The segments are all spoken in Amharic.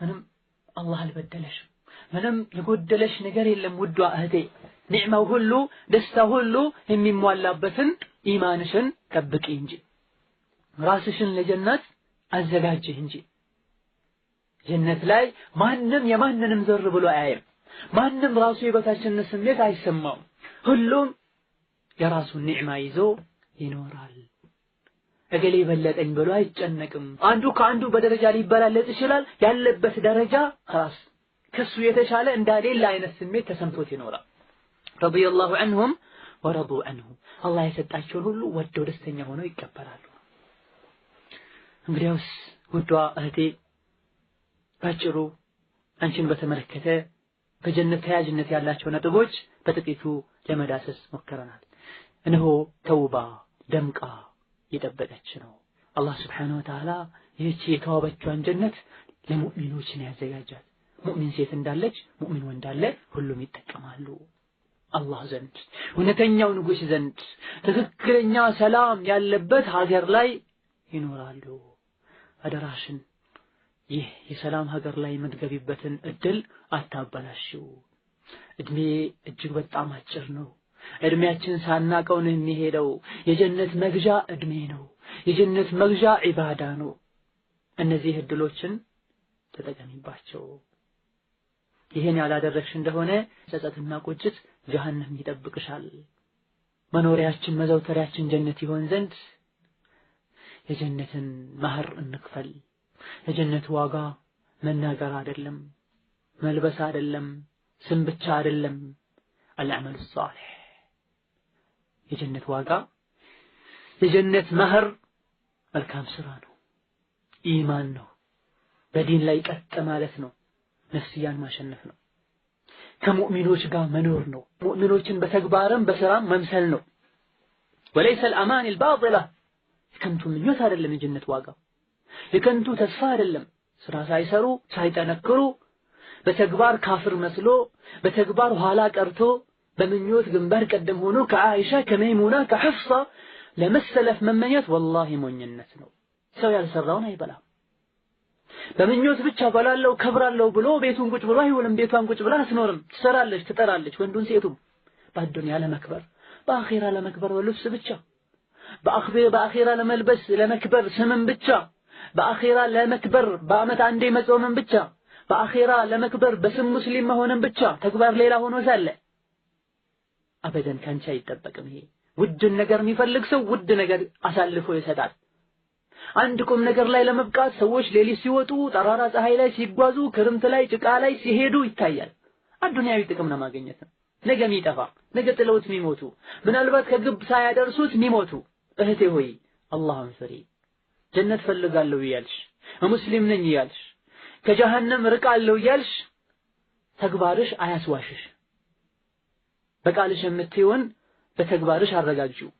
ምንም አላህ አልበደለሽም ምንም የጎደለሽ ነገር የለም ውዷ እህቴ ኒዕማው ሁሉ ደስታው ሁሉ የሚሟላበትን ኢማንሽን ጠብቂ እንጂ ራስሽን ለጀነት አዘጋጂ እንጂ ጀነት ላይ ማንንም የማንንም ዘር ብሎ አያይም ማንንም ራሱ የበታችነት ስሜት አይሰማው ሁሉም የራሱን ኒዕማ ይዞ ይኖራል እገሌ በለጠኝ ብሎ አይጨነቅም አንዱ ከአንዱ በደረጃ ሊበላለጥ ይችላል ያለበት ደረጃ خلاص ከሱ የተሻለ እንዳሌላ አይነት ስሜት ተሰምቶት ይኖራል ረዲየላሁ ዐንሁም ወረዱ ዐንሁ አላህ የሰጣቸውን ሁሉ ወደው ደስተኛ ሆነው ይቀበላሉ እንግዲያውስ ውዷ እህቴ ባጭሩ አንቺን በተመለከተ በጀነት ተያያዥነት ያላቸው ነጥቦች በጥቂቱ ለመዳሰስ ሞክረናል እነሆ ተውባ ደምቃ የጠበቀች ነው አላህ Subhanahu Wa Ta'ala ይህች የተዋበችውን ጀነት ለሙእሚኖች ነው ያዘጋጃት ሙእሚን ሴት እንዳለች ሙእሚን ወንድ አለ ሁሉም ይጠቀማሉ አላህ ዘንድ እውነተኛው ንጉስ ዘንድ ትክክለኛ ሰላም ያለበት ሀገር ላይ ይኖራሉ አደራሽን ይህ የሰላም ሀገር ላይ መድገቢበትን እድል አታበላሽው እድሜ እጅግ በጣም አጭር ነው እድሜያችን ሳናቀው ነው የሚሄደው የጀነት መግዣ እድሜ ነው የጀነት መግዣ ዒባዳ ነው እነዚህ እድሎችን ተጠቀሚባቸው ይሄን ያላደረግሽ እንደሆነ ጸጸትና ቁጭት ጀሃነም ይጠብቅሻል መኖሪያችን መዘውተሪያችን ጀነት ይሆን ዘንድ የጀነትን ማህር እንክፈል የጀነት ዋጋ መናገር አይደለም መልበስ አይደለም ስም ብቻ አይደለም አልዓመሉ ሷሊህ የጀነት ዋጋ የጀነት ማህር መልካም ስራ ነው ኢማን ነው በዲን ላይ ቀጥ ማለት ነው ነፍስያን ማሸነፍ ነው ከሙእሚኖች ጋር መኖር ነው ሙእሚኖችን በተግባርም በስራም መምሰል ነው وليس الأمان الباطلة ከንቱ ምኞት አይደለም የጀነት ዋጋ የከንቱ ተስፋ አይደለም ስራ ሳይሰሩ ሳይጠነክሩ በተግባር ካፍር መስሎ በተግባር ኋላ ቀርቶ በምኞት ግንባር ቀደም ሆኖ ከአይሻ ከመይሙና ከሐፍሳ ለመሰለፍ መመኘት والله ሞኝነት ነው ሰው ያልሰራውን አይበላም በምኞት ብቻ በላለው ከብራለው ብሎ ቤቱን ቁጭ ብሎ አይውልም ቤቷን ቁጭ ብላ አትኖርም ትሰራለች ትጠራለች ወንዱን ሴቱም በአዱንያ ለመክበር በአኺራ ለመክበር ወልብስ ብቻ በአኺራ ለመልበስ ለመክበር ስምን ብቻ በአኺራ ለመክበር በአመት አንዴ መጾምን ብቻ በአኺራ ለመክበር በስም ሙስሊም መሆንን ብቻ ተግባር ሌላ ሆኖ ሳለ አበደን ካንቺ አይጠበቅም ይሄ ውድ ነገር የሚፈልግ ሰው ውድ ነገር አሳልፎ ይሰጣል አንድ ቁም ነገር ላይ ለመብቃት ሰዎች ሌሊት ሲወጡ ጠራራ ፀሐይ ላይ ሲጓዙ ክርምት ላይ ጭቃ ላይ ሲሄዱ ይታያል አዱንያዊ ጥቅም ለማግኘት ነው ነገ የሚጠፋ ነገ ጥለውት የሚሞቱ ምናልባት ከግብ ሳያደርሱት የሚሞቱ እህቴ ሆይ አላህን ፍሪ ጀነት ፈልጋለሁ ይያልሽ ሙስሊም ነኝ ይያልሽ ከጀሃነም ርቃለሁ ይያልሽ ተግባርሽ አያስዋሽሽ በቃልሽ የምትይውን በተግባርሽ አረጋግጪው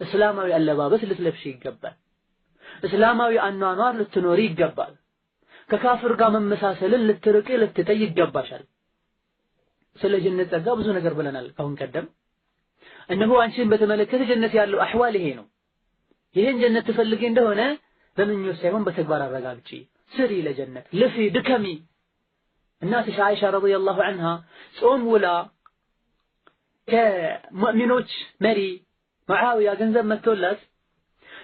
እስላማዊ አለባበስ ልትለብሺ ይገባል እስላማዊ አኗኗር ልትኖሪ ይገባል ከካፍር ጋር መመሳሰልን ልትርቂ ልትጠይ ይገባሻል ስለ ጀነት ጸጋ ብዙ ነገር ብለናል አሁን ቀደም እነሆ አንቺን በተመለከተ ጀነት ያለው አህዋል ይሄ ነው ይሄን ጀነት ትፈልጊ እንደሆነ በምኞት ሳይሆን በተግባር አረጋግጪ ስሪ ለጀነት ልፊ ድከሚ እናትሽ አይሻ ረዲየላሁ ዐንሃ ጾም ውላ ከሙእሚኖች መሪ ሙዓዊያ ገንዘብ መጥቶላት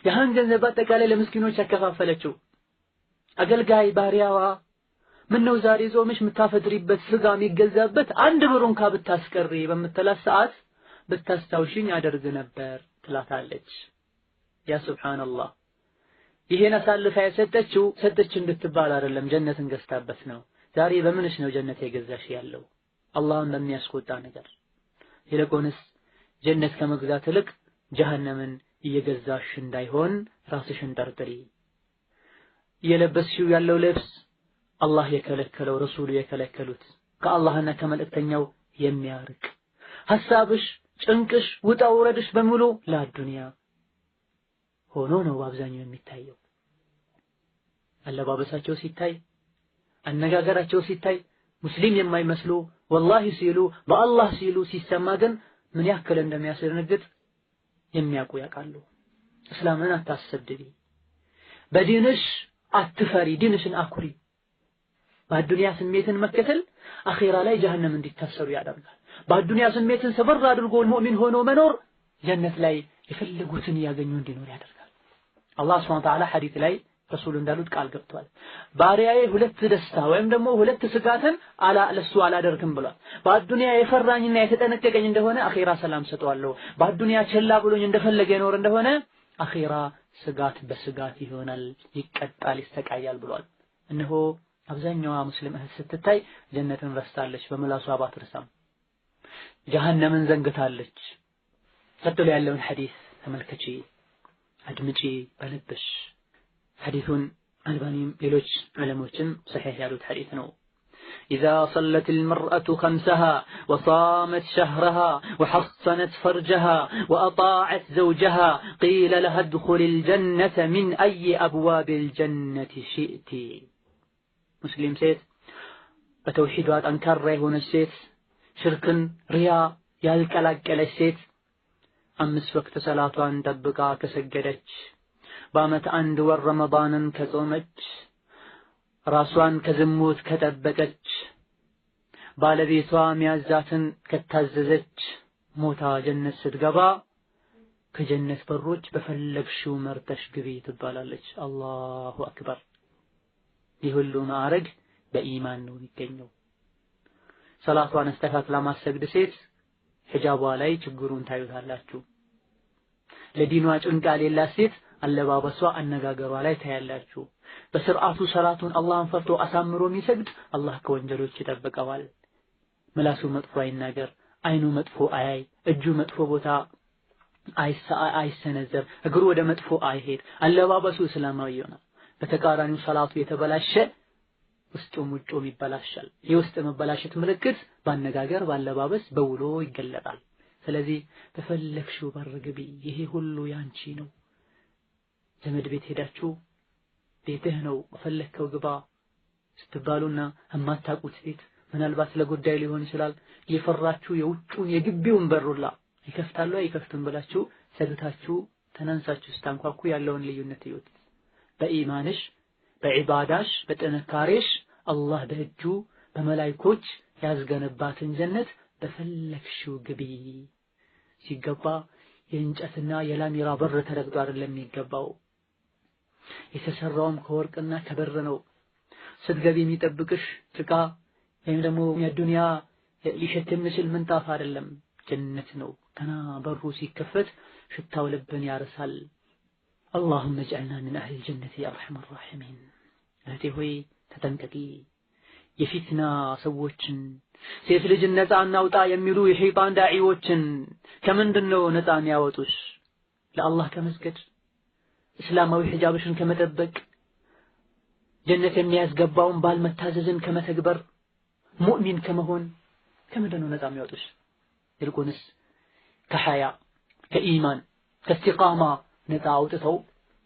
ያን ገንዘብ በአጠቃላይ ለምስኪኖች ያከፋፈለችው አገልጋይ ባሪያዋ ምነው ዛሬ ጾምሽ ምታፈጥሪበት ስጋ የሚገዛበት አንድ ብሩን ካብታስቀሪ በመተላስ ሰዓት ብታስታውሽኝ ያደርግ ነበር ትላታለች ያ ሱብሃንአላህ ይሄን አሳልፋ የሰጠችው ሰጠች እንድትባል አይደለም ጀነትን ገዝታበት ነው ዛሬ በምንሽ ነው ጀነት የገዛሽ ያለው አላህን በሚያስቆጣ ነገር ይልቁንስ ጀነት ከመግዛት ይልቅ ጀሃነምን እየገዛሽ እንዳይሆን ራስሽን ጠርጥሪ የለበስሽው ያለው ልብስ አላህ የከለከለው ረሱሉ የከለከሉት ከአላህና ከመልእክተኛው የሚያርቅ ሐሳብሽ ጭንቅሽ ውጣ ውረድሽ በሙሉ ለዱንያ ሆኖ ነው በአብዛኛው የሚታየው አለባበሳቸው ሲታይ አነጋገራቸው ሲታይ ሙስሊም የማይመስሉ والله ሲሉ በአላህ ሲሉ ሲሰማ ግን ምን ያክል እንደሚያስደነግጥ የሚያውቁ ያውቃሉ እስላምን አታሰድቢ በዲንሽ አትፈሪ ዲንሽን አኩሪ በአዱንያ ስሜትን መከተል አኺራ ላይ ጀሃነም እንዲታሰሩ ያደርጋል። በአዱንያ ስሜትን ሰበር አድርጎ ሙእሚን ሆኖ መኖር ጀነት ላይ የፈለጉትን ያገኙ እንዲኖር ያደርጋል። አላህ ሱብሓነሁ ወተዓላ ሐዲስ ላይ ረሱል እንዳሉት ቃል ገብቷል። ባሪያዬ ሁለት ደስታ ወይም ደግሞ ሁለት ስጋትን ለሱ አላደርግም ብሏል። በአዱንያ የፈራኝና የተጠነቀቀኝ እንደሆነ አኺራ ሰላም ሰጠዋለሁ። በአዱንያ ቸላ ብሎኝ እንደፈለገ ይኖር እንደሆነ አኺራ ስጋት በስጋት ይሆናል፣ ይቀጣል፣ ይስተቃያል ብሏል። እነሆ አብዛኛዋ ሙስሊም እህት ስትታይ ጀነትን ረስታለች፣ በመላሷ ባትረሳም ጀሃነምን ዘንግታለች። ቀጥሎ ያለውን ሐዲስ ተመልከቺ፣ አድምጪ በልብሽ። ሐዲሱን አልባኒም ሌሎች ዑለሞችም ሰሒህ ያሉት ሐዲስ ነው። إذا صلت المرأة خمسها وصامت شهرها وحصنت فرجها وأطاعت زوجها قيل لها ادخل الجنة من أي أبواب الجنة شئت. مسلم سيد بتوحيدات أنكر ريهون السيد شركن رياء يالكالك السيد أمس وقت صلاة دبقا كسجدت በዓመት አንድ ወር ረመዳንን ከጾመች ራሷን ከዝሙት ከጠበቀች ባለቤቷ ሚያዛትን ከታዘዘች ሞታ ጀነት ስትገባ ከጀነት በሮች በፈለግሽው መርጠሽ ግቢ ትባላለች። አላሁ አክበር። ይህ ሁሉ ማዕረግ በኢማን ነው የሚገኘው። ሰላቷን አስተካክላ ማሰግድ ሴት ሒጃቧ ላይ ችግሩን ታዩታላችሁ። ለዲኗ ጭንቃ የሌላት ሴት አለባበሷ አነጋገሯ ላይ ታያላችሁ። በስርዓቱ ሰላቱን አላህን ፈርቶ አሳምሮ የሚሰግድ አላህ ከወንጀሎች ይጠብቀዋል። ምላሱ መጥፎ አይናገር፣ አይኑ መጥፎ አያይ፣ እጁ መጥፎ ቦታ አይሰነዘር፣ እግሩ ወደ መጥፎ አይሄድ፣ አለባበሱ እስላማዊ ይሆናል። በተቃራኒው ሰላቱ የተበላሸ ውስጡም ውጩም ይበላሻል። የውስጥ መበላሸት ምልክት ባነጋገር ባለባበስ በውሎ ይገለጣል። ስለዚህ በፈለግሽው በር ግቢ፣ ይሄ ሁሉ ያንቺ ነው። ዘመድ ቤት ሄዳችሁ ቤትህ ነው ፈለከው ግባ ስትባሉና የማታውቁት ቤት ምናልባት ለጉዳይ ሊሆን ይችላል የፈራችሁ የውጩን የግቢውን በሩላ ይከፍታሉ አይከፍቱም ብላችሁ ሰግታችሁ ተናንሳችሁ ስታንኳኩ ያለውን ልዩነት ይዩት። በኢማንሽ በዒባዳሽ በጥንካሬሽ አላህ በእጁ በመላእክቶች ያስገነባትን ጀነት በፈለግሽው ግቢ ሲገባ የእንጨትና የላሚራ በር ተረግጦ አይደለም የሚገባው። የተሰራውም ከወርቅና ከብር ነው። ስትገቢ የሚጠብቅሽ ጭቃ ወይም ደግሞ የዱንያ ሊሸት የሚችል ምንጣፍ አይደለም፣ ጀነት ነው። ገና በሩ ሲከፈት ሽታው ልብን ያርሳል። اللهم اجعلنا من أهل الجنة يا أرحم الراحمين። እህቴ ሆይ ተጠንቀቂ። የፊትና ሰዎችን ሴት ልጅ ነፃ እናውጣ የሚሉ የሸይጣን ዳዒዎችን ከምንድነው ነፃ የሚያወጡሽ? ለአላህ ከመስገድ፣ እስላማዊ ሒጃብሽን ከመጠበቅ፣ ጀነት የሚያስገባውን ባል መታዘዝን ከመተግበር፣ ሙእሚን ከመሆን ከምንድነው ነፃ የሚያወጡሽ? ይልቁንስ ከሐያ ከኢማን ከእስቲቃማ ነፃ አውጥተው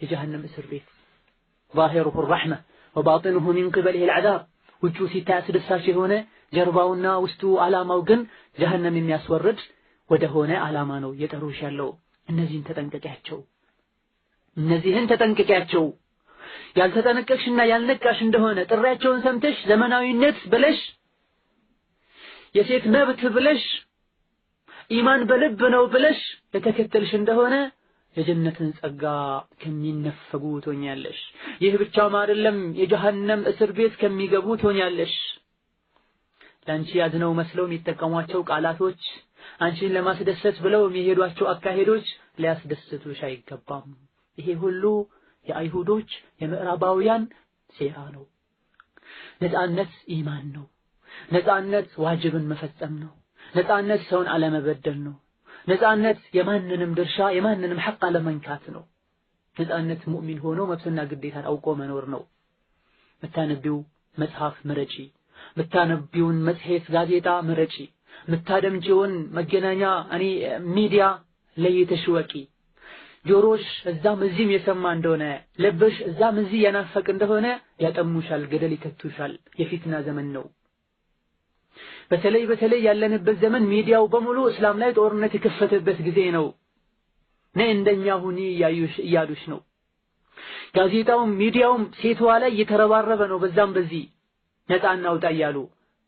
የጀሃነም እስር ቤት ظاهره الرحمة وباطنه من قبله العذاب ውጩ ሲታይ አስደሳች የሆነ ጀርባውና ውስጡ ዓላማው ግን ጀሃነም የሚያስወርድ ወደ ሆነ ዓላማ ነው የጠሩሽ ያለው። እነዚህን ተጠንቀቂያቸው። ያልተጠነቀቅሽና ያልነቃሽ እንደሆነ ጥሪያቸውን ሰምተሽ ዘመናዊነት ብለሽ የሴት መብት ብለሽ ኢማን በልብ ነው ብለሽ የተከተልሽ እንደሆነ የጀነትን ጸጋ ከሚነፈጉ ትሆኛለሽ። ይህ ብቻም አይደለም፣ የጀሃነም እስር ቤት ከሚገቡ ትሆኛለሽ። ላንቺ ያዝነው መስለው የሚጠቀሟቸው ቃላቶች፣ አንቺን ለማስደሰት ብለው የሚሄዷቸው አካሄዶች ሊያስደስቱሽ አይገባም። ይሄ ሁሉ የአይሁዶች የምዕራባውያን ሴራ ነው። ነፃነት ኢማን ነው። ነፃነት ዋጅብን መፈጸም ነው። ነፃነት ሰውን አለመበደል ነው። ነፃነት የማንንም ድርሻ የማንንም ሐቅ አለመንካት ነው። ነፃነት ሙእሚን ሆኖ መብትና ግዴታን አውቆ መኖር ነው። መታነቢው መጽሐፍ ምረጪ፣ መታነቢውን መጽሔት ጋዜጣ ምረጪ፣ መታደምጪውን መገናኛ ሚዲያ ለይተሽ ወቂ። ጆሮሽ እዛም እዚህም የሰማ እንደሆነ ልብሽ እዛም እዚህ የናፈቅ እንደሆነ ያጠሙሻል፣ ገደል ይከቱሻል። የፊትና ዘመን ነው። በተለይ ያለንበት ዘመን ሚዲያው በሙሉ እስላም ላይ ጦርነት የከፈተበት ጊዜ ነው። እንደኛ ሁኒ እያሉሽ ነው። ጋዜጣውም ሚዲያውም ሴቷ ላይ እየተረባረበ ነው። በዛም በዚህ ነፃ እናውጣ እያሉ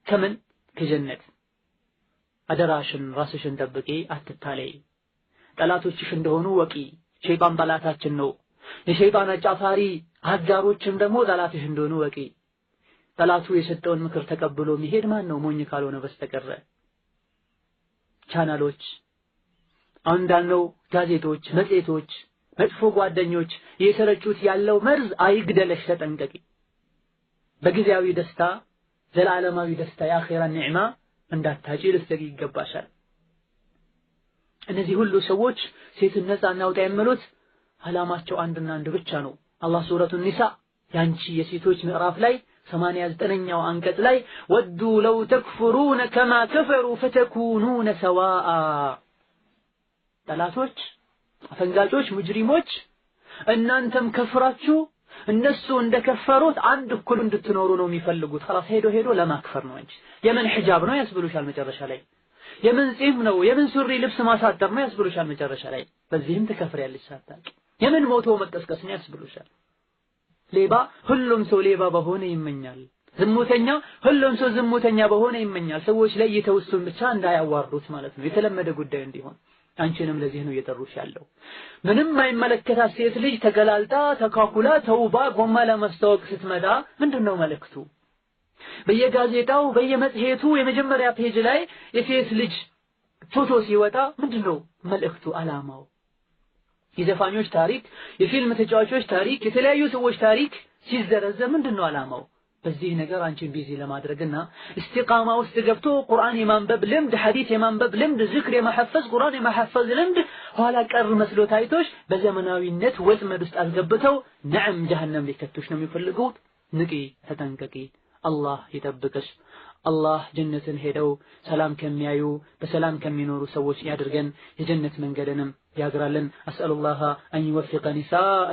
ከምን ከጀነት አደራሽን ራስሽን ጠብቂ አትታለይ ጠላቶችሽ እንደሆኑ ወቂ ሸይጣን ጠላታችን ነው የሸይጣን አጫፋሪ አጋሮችም ደግሞ ጠላትሽ እንደሆኑ ወቂ ጠላቱ የሰጠውን ምክር ተቀብሎ መሄድ ማን ነው ሞኝ ካልሆነ በስተቀር ቻናሎች አንዳንዶች ጋዜጦች መጽሔቶች መጥፎ ጓደኞች የሰረጩት ያለው መርዝ አይግደለሽ ተጠንቀቂ በጊዜያዊ ደስታ ዘላለማዊ ደስታ የአኺራ ኒዕማ እንዳታጪ ልትሰጊ ይገባሻል እነዚህ ሁሉ ሰዎች ሴትን ነፃ እናውጣ የሚሉት ዓላማቸው አንድና አንድ ብቻ ነው አላህ ሱረቱ ኒሳ ያንቺ የሴቶች ምዕራፍ ላይ 89ኛው አንቀጽ ላይ ወዱ ለው ተክፍሩነ ከማ ከፈሩ ፈተኩኑነ ሰዋአ ጠላቶች አፈንጋጮች ሙጅሪሞች እናንተም ከፍራችሁ እነሱ እንደከፈሩት አንድ እኩል እንድትኖሩ ነው የሚፈልጉት خلاص ሄዶ ለማክፈር ነው እንጂ የምን ሒጃብ ነው ያስብሉሻል መጨረሻ ላይ የምን ጺም ነው የምን ሱሪ ልብስ ማሳጠር ነው ያስብሉሻል መጨረሻ ላይ በዚህም ትከፍሪያለሽ ሳታቂ የምን ሞቶ መቀስቀስ ነው ያስብሉሻል ሌባ ሁሉም ሰው ሌባ በሆነ ይመኛል ዝሙተኛ ሁሉም ሰው ዝሙተኛ በሆነ ይመኛል ሰዎች ላይ የተወሱን ብቻ እንዳያዋሩት ማለት ነው የተለመደ ጉዳይ እንዲሆን አንቺንም ለዚህ ነው እየጠሩሽ ያለው ምንም አይመለከታት ሴት ልጅ ተገላልጣ ተካኩላ ተውባ ጎማ ለማስተዋወቅ ስትመጣ ምንድነው መልእክቱ በየጋዜጣው በየመጽሔቱ የመጀመሪያ ፔጅ ላይ የሴት ልጅ ፎቶ ሲወጣ ምንድነው መልእክቱ አላማው የዘፋኞች ታሪክ የፊልም ተጫዋቾች ታሪክ የተለያዩ ሰዎች ታሪክ ሲዘረዘር ምንድነው አላማው በዚህ ነገር አንቺን ቢዚ ለማድረግና እስቲቃማ ውስጥ ገብቶ ቁርአን የማንበብ ልምድ ሐዲስ የማንበብ ልምድ ዝክር የማሐፈዝ ቁርአን የማሐፈዝ ልምድ ኋላ ቀር መስሎ ታይቶሽ በዘመናዊነት ወጥመድ ውስጥ አስገብተው ነዓም ጀሃነም ሊከቱሽ ነው የሚፈልጉት ንቂ ተጠንቀቂ አላህ ይጠብቅሽ አላህ ጀነትን ሄደው ሰላም ከሚያዩ በሰላም ከሚኖሩ ሰዎች ያድርገን የጀነት መንገድንም ያግራልን አስአሉላህ አን ይወፍቀ ኒሳء